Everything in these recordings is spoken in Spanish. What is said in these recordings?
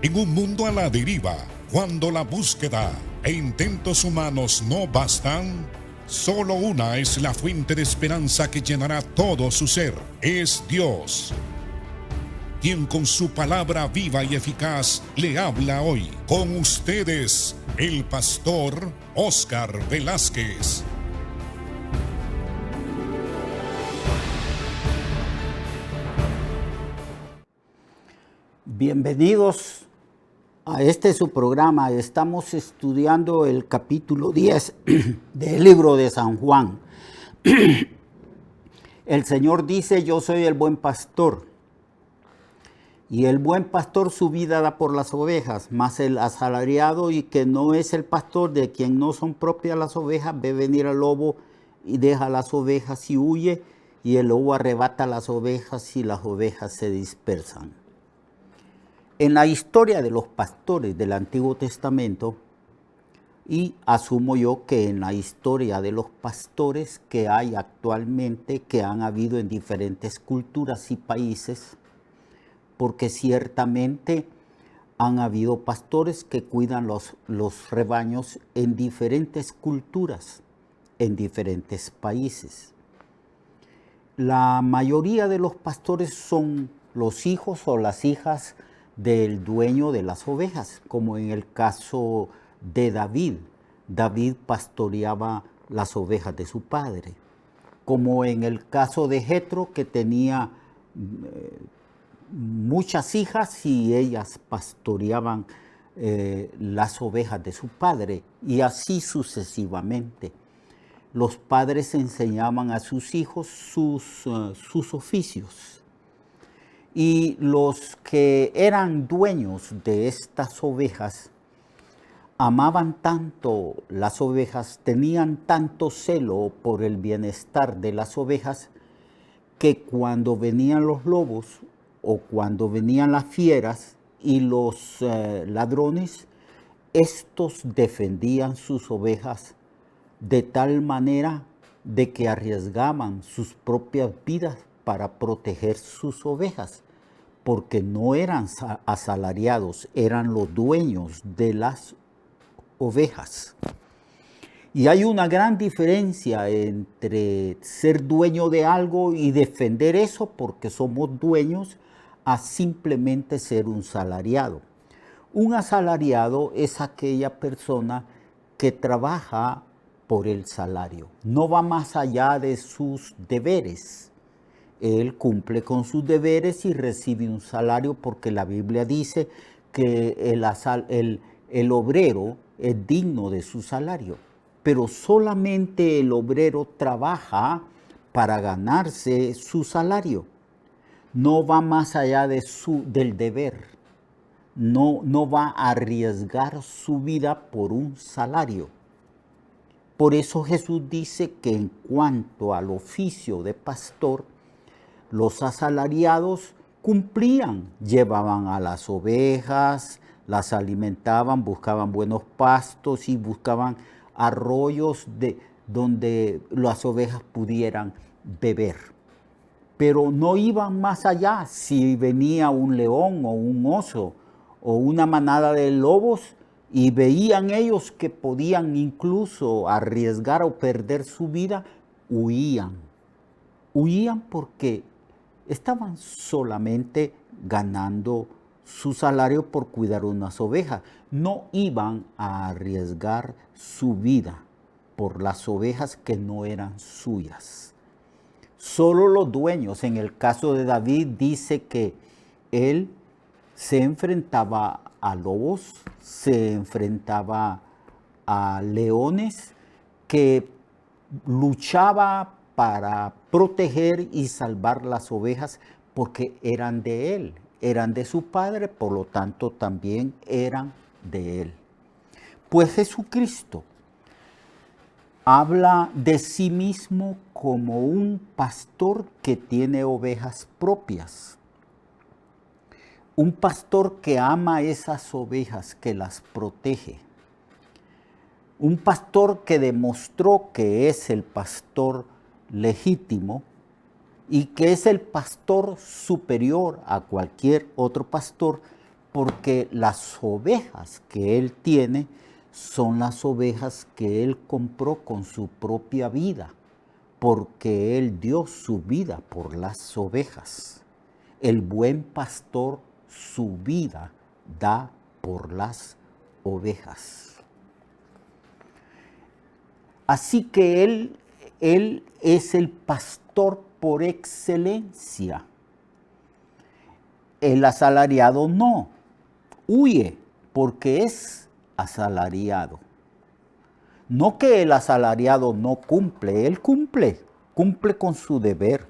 En un mundo a la deriva, cuando la búsqueda e intentos humanos no bastan, solo una es la fuente de esperanza que llenará todo su ser. Es Dios, quien con su palabra viva y eficaz le habla hoy. Con ustedes, el pastor Óscar Velázquez. Bienvenidos a este su programa. Estamos estudiando el capítulo 10 del libro de San Juan. El Señor dice: yo soy el buen pastor, y el buen pastor su vida da por las ovejas, mas el asalariado y que no es el pastor, de quien no son propias las ovejas, ve venir al lobo y deja las ovejas y huye, y el lobo arrebata las ovejas y las ovejas se dispersan. En la historia de los pastores del Antiguo Testamento, y asumo yo que en la historia de los pastores que hay actualmente, que han habido en diferentes culturas y países, porque ciertamente han habido pastores que cuidan los rebaños en diferentes culturas, en diferentes países. La mayoría de los pastores son los hijos o las hijas del dueño de las ovejas, como en el caso de David. David pastoreaba las ovejas de su padre, como en el caso de Jetro, que tenía muchas hijas y ellas pastoreaban las ovejas de su padre, y así sucesivamente. Los padres enseñaban a sus hijos sus oficios. Y los que eran dueños de estas ovejas amaban tanto las ovejas, tenían tanto celo por el bienestar de las ovejas, que cuando venían los lobos o cuando venían las fieras y los ladrones, estos defendían sus ovejas de tal manera de que arriesgaban sus propias vidas para proteger sus ovejas, porque no eran asalariados, eran los dueños de las ovejas. Y hay una gran diferencia entre ser dueño de algo y defender eso porque somos dueños, a simplemente ser un salariado. Un asalariado es aquella persona que trabaja por el salario, no va más allá de sus deberes. Él cumple con sus deberes y recibe un salario, porque la Biblia dice que el obrero es digno de su salario. Pero solamente el obrero trabaja para ganarse su salario. No va más allá del deber. No va a arriesgar su vida por un salario. Por eso Jesús dice que en cuanto al oficio de pastor, los asalariados cumplían, llevaban a las ovejas, las alimentaban, buscaban buenos pastos y buscaban arroyos donde las ovejas pudieran beber. Pero no iban más allá. Si venía un león o un oso o una manada de lobos y veían ellos que podían incluso arriesgar o perder su vida, huían. Huían porque estaban solamente ganando su salario por cuidar unas ovejas. No iban a arriesgar su vida por las ovejas que no eran suyas. Solo los dueños. En el caso de David dice que él se enfrentaba a lobos, se enfrentaba a leones, que luchaba para proteger y salvar las ovejas porque eran de él, eran de su padre, por lo tanto también eran de él. Pues Jesucristo habla de sí mismo como un pastor que tiene ovejas propias. Un pastor que ama esas ovejas, que las protege. Un pastor que demostró que es el pastor legítimo y que es el pastor superior a cualquier otro pastor, porque las ovejas que él tiene son las ovejas que él compró con su propia vida, porque él dio su vida por las ovejas. El buen pastor su vida da por las ovejas. Así que él es el pastor por excelencia. El asalariado no, huye porque es asalariado. No que el asalariado no cumple, él cumple con su deber.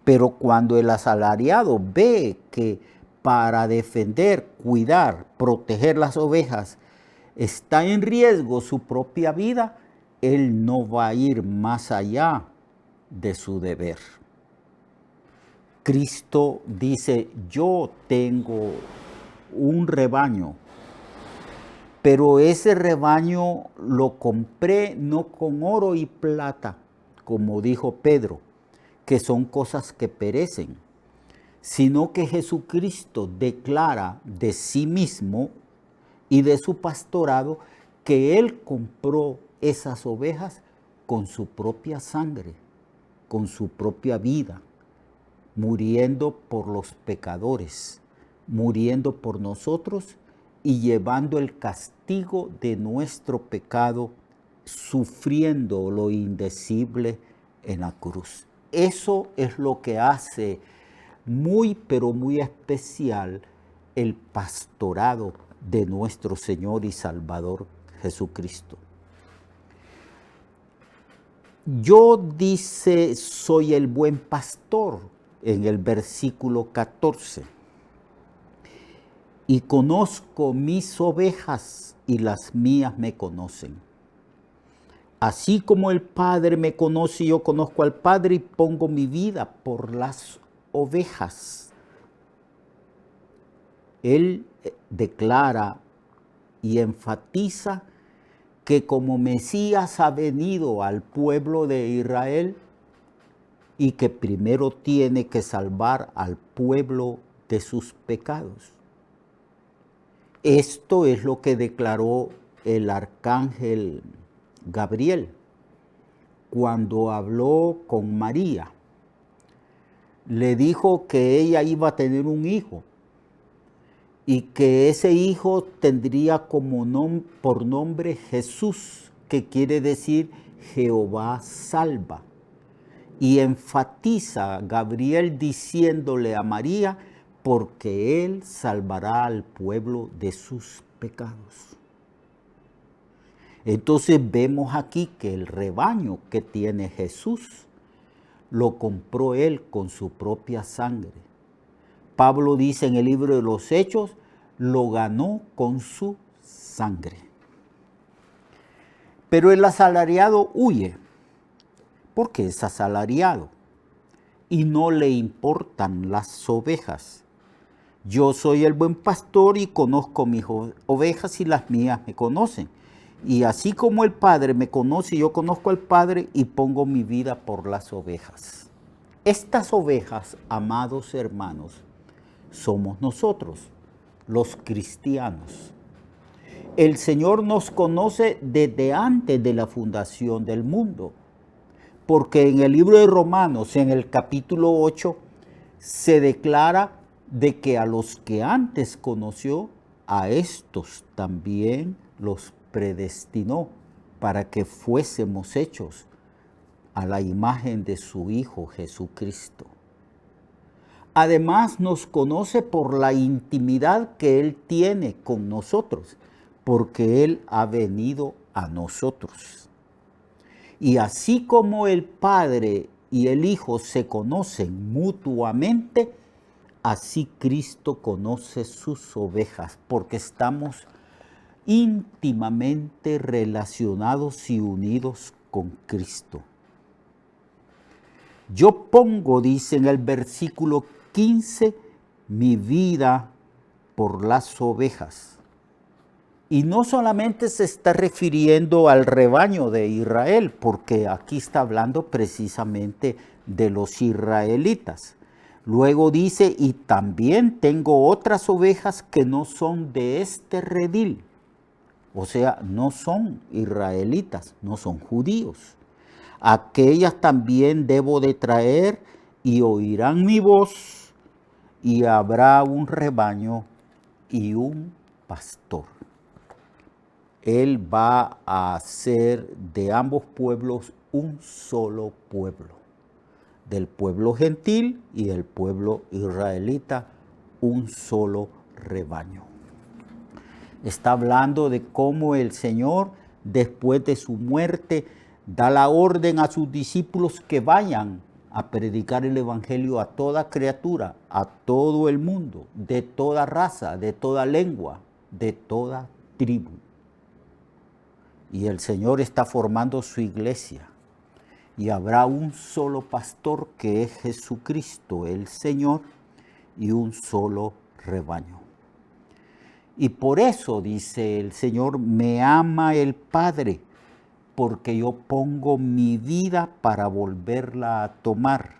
Pero cuando el asalariado ve que para defender, cuidar, proteger las ovejas está en riesgo su propia vida, él no va a ir más allá de su deber. Cristo dice, yo tengo un rebaño, pero ese rebaño lo compré no con oro y plata, como dijo Pedro, que son cosas que perecen, sino que Jesucristo declara de sí mismo y de su pastorado que Él compró esas ovejas con su propia sangre, con su propia vida, muriendo por los pecadores, muriendo por nosotros y llevando el castigo de nuestro pecado, sufriendo lo indecible en la cruz. Eso es lo que hace muy, pero muy especial el pastorado de nuestro Señor y Salvador Jesucristo. Yo, dice, soy el buen pastor en el versículo 14. Y conozco mis ovejas y las mías me conocen. Así como el Padre me conoce, yo conozco al Padre y pongo mi vida por las ovejas. Él declara y enfatiza que como Mesías ha venido al pueblo de Israel y que primero tiene que salvar al pueblo de sus pecados. Esto es lo que declaró el arcángel Gabriel cuando habló con María. Le dijo que ella iba a tener un hijo y que ese hijo tendría por nombre Jesús, que quiere decir Jehová salva. Y enfatiza Gabriel diciéndole a María, porque él salvará al pueblo de sus pecados. Entonces vemos aquí que el rebaño que tiene Jesús lo compró él con su propia sangre. Pablo dice en el libro de los Hechos, lo ganó con su sangre. Pero el asalariado huye, porque es asalariado y no le importan las ovejas. Yo soy el buen pastor y conozco mis ovejas y las mías me conocen. Y así como el Padre me conoce, yo conozco al Padre y pongo mi vida por las ovejas. Estas ovejas, amados hermanos, somos nosotros, los cristianos. El Señor nos conoce desde antes de la fundación del mundo, porque en el libro de Romanos, en el capítulo 8, se declara de que a los que antes conoció, a estos también los predestinó para que fuésemos hechos a la imagen de su Hijo Jesucristo. Además nos conoce por la intimidad que Él tiene con nosotros, porque Él ha venido a nosotros. Y así como el Padre y el Hijo se conocen mutuamente, así Cristo conoce sus ovejas, porque estamos íntimamente relacionados y unidos con Cristo. Yo pongo, dice en el versículo 15, mi vida por las ovejas. Y no solamente se está refiriendo al rebaño de Israel, porque aquí está hablando precisamente de los israelitas. Luego dice, y también tengo otras ovejas que no son de este redil. O sea, no son israelitas, no son judíos. Aquellas también debo de traer y oirán mi voz y habrá un rebaño y un pastor. Él va a hacer de ambos pueblos un solo pueblo. Del pueblo gentil y del pueblo israelita, un solo rebaño. Está hablando de cómo el Señor, después de su muerte, da la orden a sus discípulos que vayan a predicar el evangelio a toda criatura, a todo el mundo, de toda raza, de toda lengua, de toda tribu. Y el Señor está formando su iglesia. Y habrá un solo pastor que es Jesucristo, el Señor, y un solo rebaño. Y por eso, dice el Señor, me ama el Padre, porque yo pongo mi vida para volverla a tomar.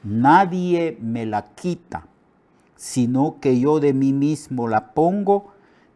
Nadie me la quita, sino que yo de mí mismo la pongo.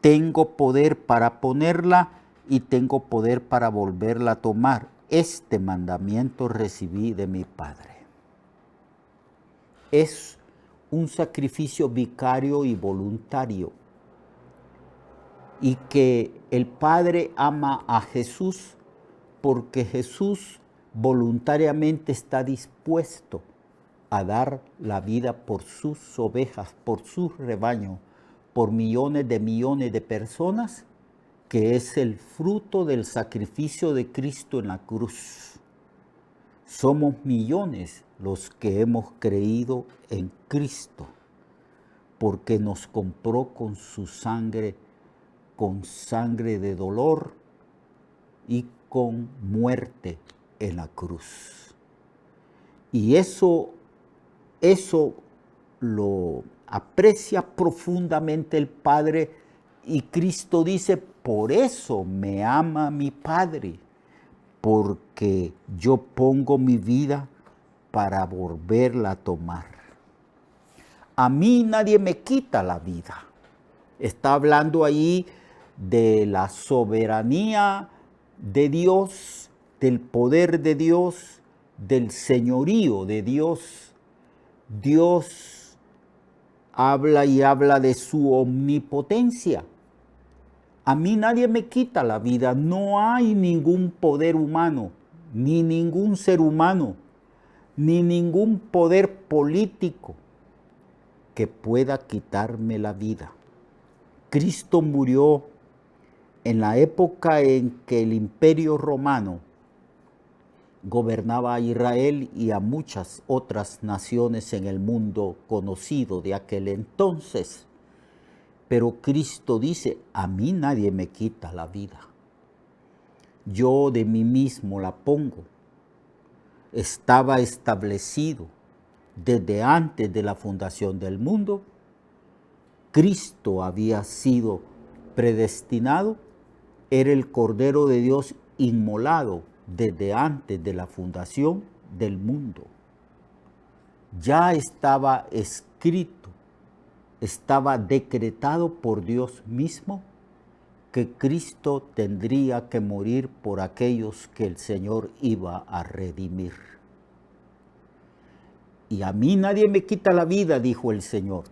Tengo poder para ponerla y tengo poder para volverla a tomar. Este mandamiento recibí de mi Padre. Es un sacrificio vicario y voluntario. Y que el Padre ama a Jesús porque Jesús voluntariamente está dispuesto a dar la vida por sus ovejas, por su rebaño, por millones de personas, que es el fruto del sacrificio de Cristo en la cruz. Somos millones los que hemos creído en Cristo, porque nos compró con su sangre, con sangre de dolor y con muerte en la cruz. Y eso lo aprecia profundamente el Padre, y Cristo dice, por eso me ama mi Padre, porque yo pongo mi vida para volverla a tomar. A mí nadie me quita la vida. Está hablando ahí de la soberanía de Dios, del poder de Dios, del señorío de Dios. Dios habla y habla de su omnipotencia. A mí nadie me quita la vida. No hay ningún poder humano, ni ningún ser humano, ni ningún poder político que pueda quitarme la vida. Cristo murió en la época en que el Imperio Romano gobernaba a Israel y a muchas otras naciones en el mundo conocido de aquel entonces. Pero Cristo dice, a mí nadie me quita la vida. Yo de mí mismo la pongo. Estaba establecido desde antes de la fundación del mundo. Cristo había sido predestinado, era el Cordero de Dios inmolado desde antes de la fundación del mundo. Ya estaba escrito, estaba decretado por Dios mismo que Cristo tendría que morir por aquellos que el Señor iba a redimir. Y a mí nadie me quita la vida, dijo el Señor.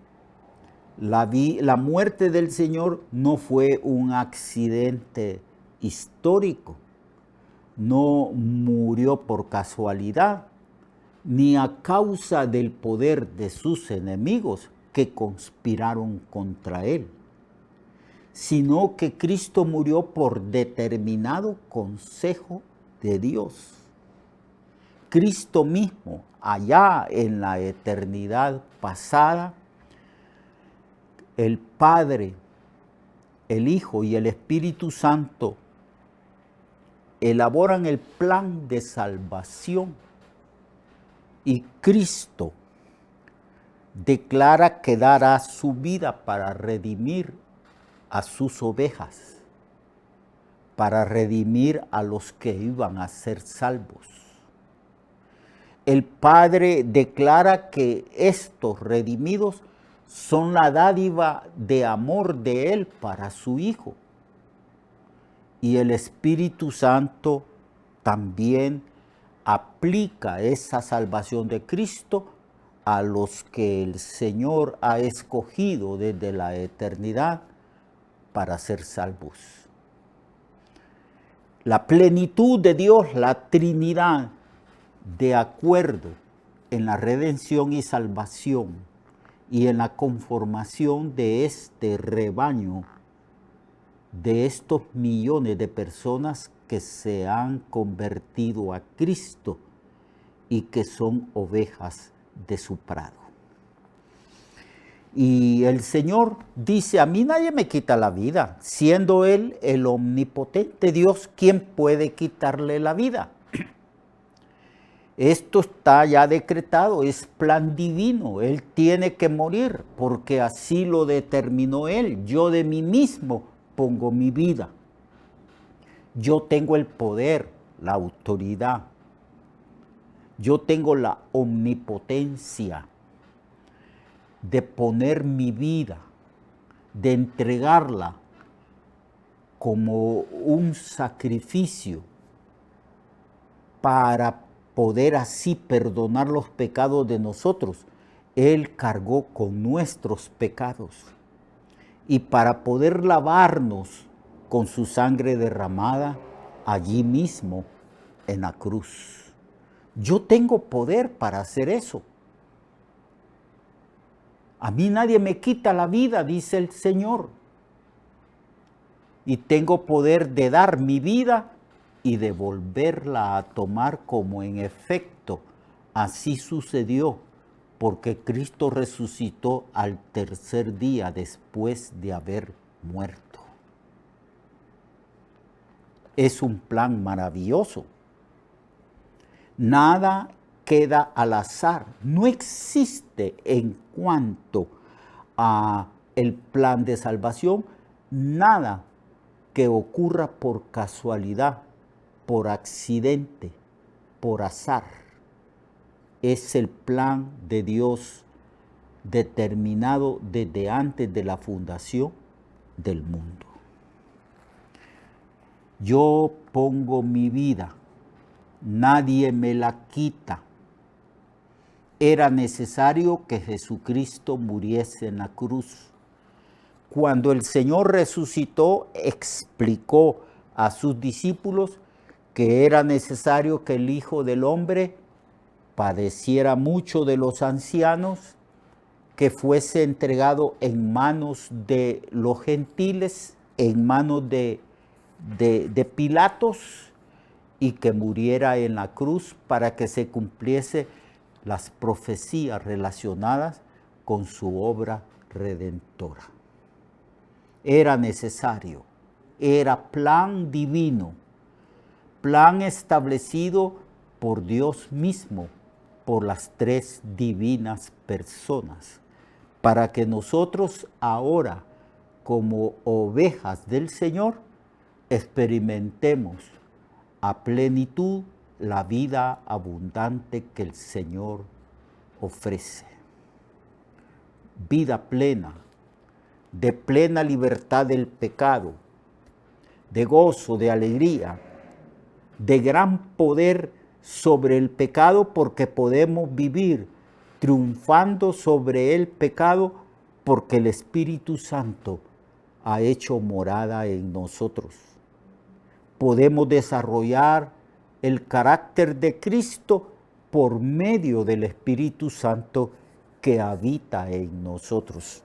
La muerte del Señor no fue un accidente histórico, no murió por casualidad, ni a causa del poder de sus enemigos que conspiraron contra él, sino que Cristo murió por determinado consejo de Dios. Cristo mismo, allá en la eternidad pasada, el Padre, el Hijo y el Espíritu Santo elaboran el plan de salvación, y Cristo declara que dará su vida para redimir a sus ovejas, para redimir a los que iban a ser salvos. el Padre declara que estos redimidos son la dádiva de amor de Él para su Hijo. Y el Espíritu Santo también aplica esa salvación de Cristo a los que el Señor ha escogido desde la eternidad para ser salvos. La plenitud de Dios, la Trinidad, de acuerdo en la redención y salvación y en la conformación de este rebaño, de estos millones de personas que se han convertido a Cristo y que son ovejas de su prado. Y el Señor dice, a mí nadie me quita la vida, siendo Él el omnipotente Dios, ¿quién puede quitarle la vida? Esto está ya decretado, es plan divino, Él tiene que morir, porque así lo determinó Él. Yo de mí mismo pongo mi vida. Yo tengo el poder, la autoridad. Yo tengo la omnipotencia de poner mi vida, de entregarla como un sacrificio para poder así perdonar los pecados de nosotros. Él cargó con nuestros pecados. Y para poder lavarnos con su sangre derramada allí mismo en la cruz. Yo tengo poder para hacer eso. A mí nadie me quita la vida, dice el Señor. Y tengo poder de dar mi vida y de volverla a tomar, como en efecto así sucedió, porque Cristo resucitó al tercer día después de haber muerto. Es un plan maravilloso. Nada queda al azar. No existe en cuanto a el plan de salvación nada que ocurra por casualidad, por accidente, por azar. Es el plan de Dios determinado desde antes de la fundación del mundo. Yo pongo mi vida, nadie me la quita. Era necesario que Jesucristo muriese en la cruz. Cuando el Señor resucitó, explicó a sus discípulos que era necesario que el Hijo del Hombre padeciera mucho de los ancianos, que fuese entregado en manos de los gentiles, en manos de Pilatos, y que muriera en la cruz para que se cumpliese las profecías relacionadas con su obra redentora. Era necesario, era plan divino, plan establecido por Dios mismo, por las tres divinas personas, para que nosotros ahora, como ovejas del Señor, experimentemos a plenitud la vida abundante que el Señor ofrece. Vida plena, de plena libertad del pecado, de gozo, de alegría, de gran poder sobre el pecado, porque podemos vivir triunfando sobre el pecado, porque el Espíritu Santo ha hecho morada en nosotros. Podemos desarrollar el carácter de Cristo por medio del Espíritu Santo que habita en nosotros.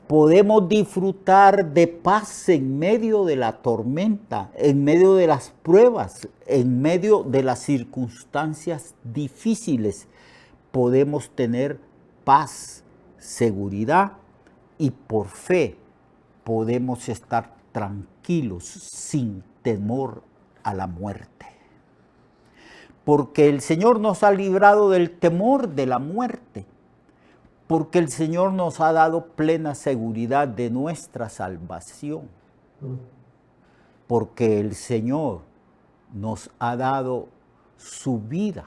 Podemos disfrutar de paz en medio de la tormenta, en medio de las pruebas, en medio de las circunstancias difíciles. Podemos tener paz, seguridad, y por fe podemos estar tranquilos sin temor a la muerte. Porque el Señor nos ha librado del temor de la muerte. Porque el Señor nos ha dado plena seguridad de nuestra salvación. Porque el Señor nos ha dado su vida,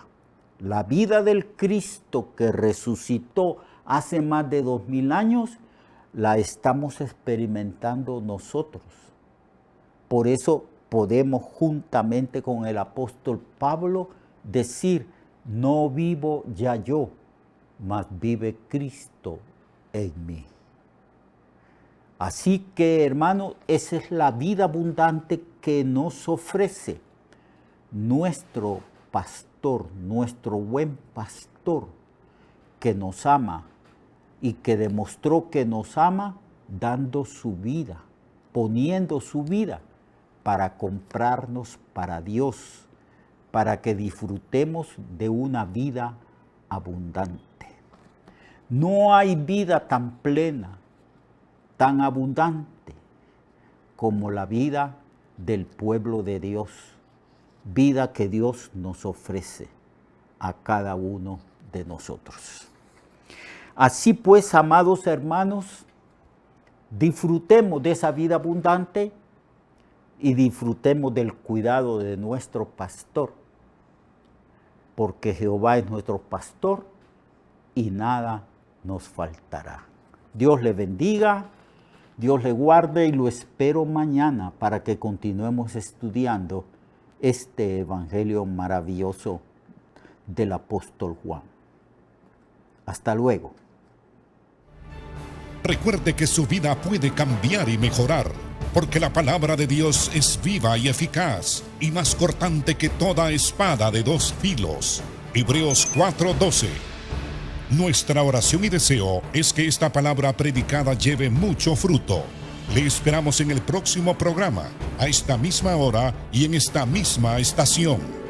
la vida del Cristo que resucitó hace más de 2000 años, la estamos experimentando nosotros. Por eso podemos juntamente con el apóstol Pablo decir, no vivo ya yo, mas vive Cristo en mí. Así que, hermano, esa es la vida abundante que nos ofrece nuestro pastor, nuestro buen pastor, que nos ama y que demostró que nos ama dando su vida, poniendo su vida para comprarnos para Dios, para que disfrutemos de una vida abundante. No hay vida tan plena, tan abundante como la vida del pueblo de Dios, vida que Dios nos ofrece a cada uno de nosotros. Así pues, amados hermanos, disfrutemos de esa vida abundante y disfrutemos del cuidado de nuestro pastor, porque Jehová es nuestro pastor y nada nos faltará. Dios le bendiga, Dios le guarde y lo espero mañana para que continuemos estudiando este evangelio maravilloso del apóstol Juan. Hasta luego. Recuerde que su vida puede cambiar y mejorar, porque la palabra de Dios es viva y eficaz, y más cortante que toda espada de dos filos. Hebreos 4:12. Nuestra oración y deseo es que esta palabra predicada lleve mucho fruto. Le esperamos en el próximo programa, a esta misma hora y en esta misma estación.